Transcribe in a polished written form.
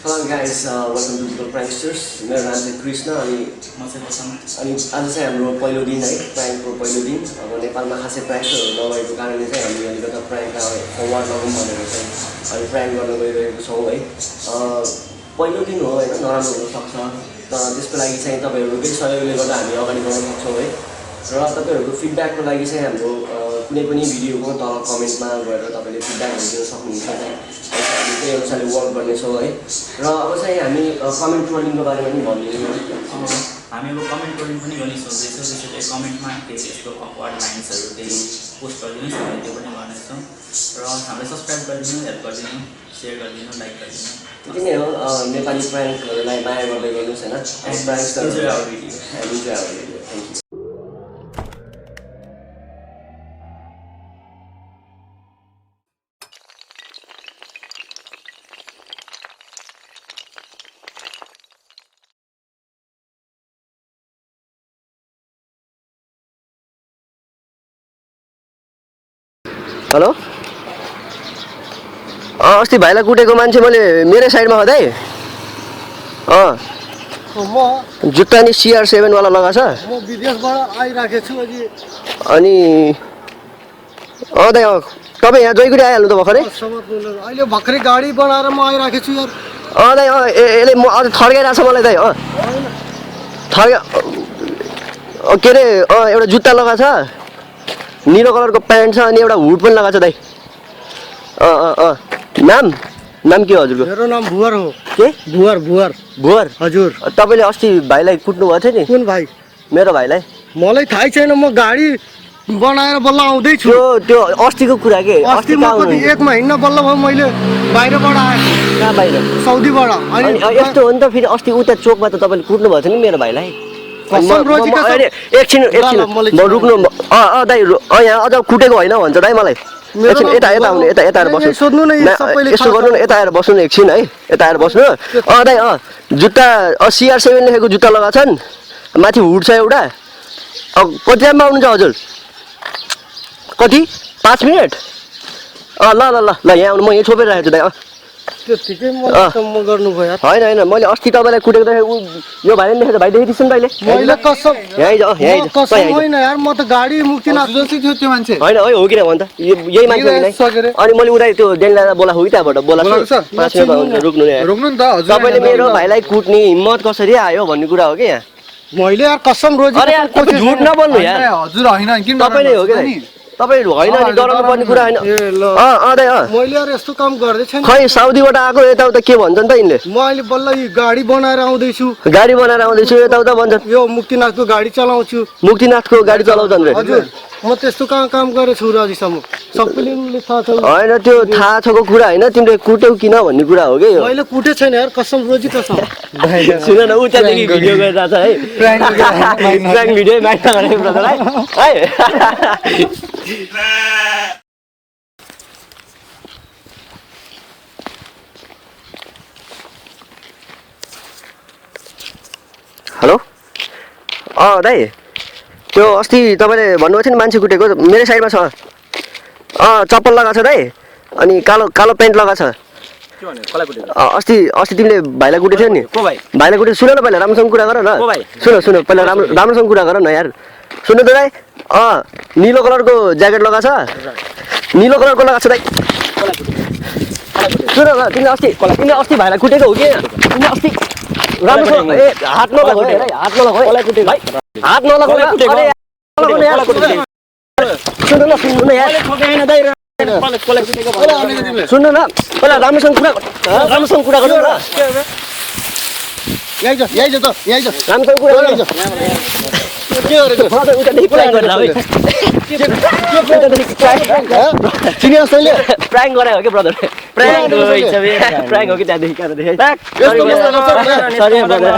Hello guys, welcome to Digital Pranksters. मेरो नाम चाहिँ कृष्ण अनि आज चाहिँ हाम्रो पहिलो दिन है प्राङ्कको पहिलो दिन। अब नेपालमा खासै प्राङ्कहरू नभएको कारणले चाहिँ हामीले अलिकति प्राङ्कलाई फरवार्ड गरौँ भनेर चाहिँ अनि प्राङ्क गर्न गइरहेको छौँ है। पहिलो दिन हो हैन, नराम्रो हुनसक्छ, तर त्यसको लागि चाहिँ तपाईँहरूकै सहयोगले गर्दा हामी अगाडि बढ्न सक्छौँ है। र तपाईँहरूको फिडब्याकको लागि चाहिँ हाम्रो कुनै पनि भिडियोको तल कमेन्टमा गएर तपाईँले फिडब्याकहरू दिन सक्नुहुन्छ। हामी त्यही अनुसारले वर्क गर्नेछौँ है। र अब चाहिँ हामी कमेन्ट ट्रोलिङको बारेमा पनि भनिदिन्छौँ। हामी अब कमेन्ट ट्रोलिङ पनि गर्ने सोच्दैछौँ, त्यसैले कमेन्टमा केही यस्तो अकवर्ड लाइन्सहरू केही पोस्ट गरिदिनुहोस्, हामीले त्यो पनि गर्नेछौँ। र हामीलाई सब्सक्राइब गरिदिनु, हेल्प गरिदिनु, सेयर गरिदिनु, लाइक गरिदिनु। त्यति नै हो। नेपाली प्राङ्कहरूलाई माया गर्दै गर्नुहोस् होइन। Thank you. हेलो, अस्ति भाइलाई कुटेको मान्छे मैले मेरै साइडमा हो दाइ। म जुत्ता नि CR7 वाला लगाएको छ। म विदेशबाट आइराखेको छु अनि दाइ तपाईँ यहाँ जयगुडी आइहाल्नु त भर्खरै। अहिले भर्खरै गाडी बनाएर म आइराखेको छु यार। दाइ यसले म अझ थर्काइरहेको छ मलाई दाइ। थर्का के अरे एउटा जुत्ता लगाएको छ, निलो कलरको प्यान्ट छ अनि एउटा हुड पनि लगाएको छ दाइ। नाम के हो हजुरको? मेरो नाम भुवर हो। के? भुवर हजुर। तपाईँले अस्ति भाइलाई कुट्नु भएको थियो नि? कुन भाइ? मेरो भाइलाई। मलाई थाहै छैन, म गाडी बनाएर बल्ल आउँदैछु। त्यो अस्तिको कुरा के? अस्ति म कति 1 महिना बल्ल भयो मैले बाहिरबाट आएको। कहाँ बाहिर? साउदीबाट। अनि यस्तो हो नि त, फेरि अस्ति उता चोकमा त तपाईँले कुट्नु भएको थियो नि मेरो भाइलाई। एकछिन रुक्नु। दाइ यहाँ अझ कुटेको होइन भन्छ दाइ मलाई। एकछिन यता आउनु, यता आएर बस्नु। यसो गर्नु न, यता आएर बस्नु न एकछिन है, यता आएर बस्नु। दाइ जुत्ता CR7 लेखेको जुत्ता लगाएको छन्, माथि हुड छ एउटा। कति टाइममा आउनुहुन्छ हजुर? कति? 5 मिनट? ल ल ल ल यहाँ आउनु, म यहाँ छोपिरहेको छु दाइ। त्यतिकै म गर्नु भयो। होइन मैले अस्ति तपाईँलाई कुटेको यो भाइले लेखेको भाइ देखिदिनुहोस् न अहिले। मैले कसम होइन यार, म त गाडी मुक्तिनाथ थियो त्यो मान्छे होइन हो किन भन्छ यही मान्छे होइन। अनि मैले उता त्यो डेनलाई बोलाएको हो कि त्यहाँबाट बोलाएको 5 मिनट रुक्नु नि त हजुर। तपाईँले मेरो भाइलाई कुट्ने हिम्मत कसरी आयो भन्ने कुरा हो कि यहाँ। मैले यार कसम रोजी। अरे यार झुट नबोल्नु यार हजुर। होइन किन तपाईँले हो कि तपाईँ होइन नि, डराउनु पर्ने कुरा होइन। मैले यार यस्तो काम गर्दै छैन। खै साउदीबाट आएको यताउता के भन्छन् त यिनले? म अहिले बल्ल गाडी बनाएर आउँदैछु। यताउता भन्छन्। यो मुक्तिनाथको गाडी चलाउँछु। मुक्तिनाथको गाडी चलाउँछन् रे? हजुर, म त्यस्तो काम गरेको छु अझैसम्म। सबैले थाहा छ। होइन त्यो थाहा छको कुरा होइन, तिमीले कुट्यौ किन भन्ने कुरा हो कि। मैले कुटे छैन यार, कसम रोजी कसम। सुन न, उतादेखि भिडियो गरिरहेको छ है, प्राङ्क भिडियो माग्न गरेको ब्रदरलाई है। हेलो दाइ, त्यो अस्ति तपाईँले भन्नुभएको थियो नि मान्छे कुटेको, मेरै साइडमा छ। चप्पल लगाएको छ दाइ, अनि कालो प्यान्ट लगाएको छ। अस्ति तिमीले भाइलाई कुटेको थियो नि? भाइलाई कुटेको सुन न, पहिला राम्रोसँग कुरा गर न। सुन पहिला राम्रोसँग कुरा गर न यार। सुन्नु त दाइ, निलो कलरको ज्याकेट लगाएको छ, निलो कलरको लगाएको छ दाइ। सुन न, तिमीले अस्ति भाइलाई कुटेको हो कि? तिमीले अस्ति राम्रोसँग हात नलगाऊ, हात नलगाऊ, हात नलगाऊ। सुन्नु न यार, सुन्नु न, पहिला राम्रोसँग कुरा गर्नु न। यही त राम्रोसँग कुरा गर्नु। के गरेको उतादेखि प्राङ्क गरेर है? चिनिस् तैँले? प्राङ्क गरायो कि ब्रदर? प्राङ्क हो कि त्यहाँदेखि? Sorry brother.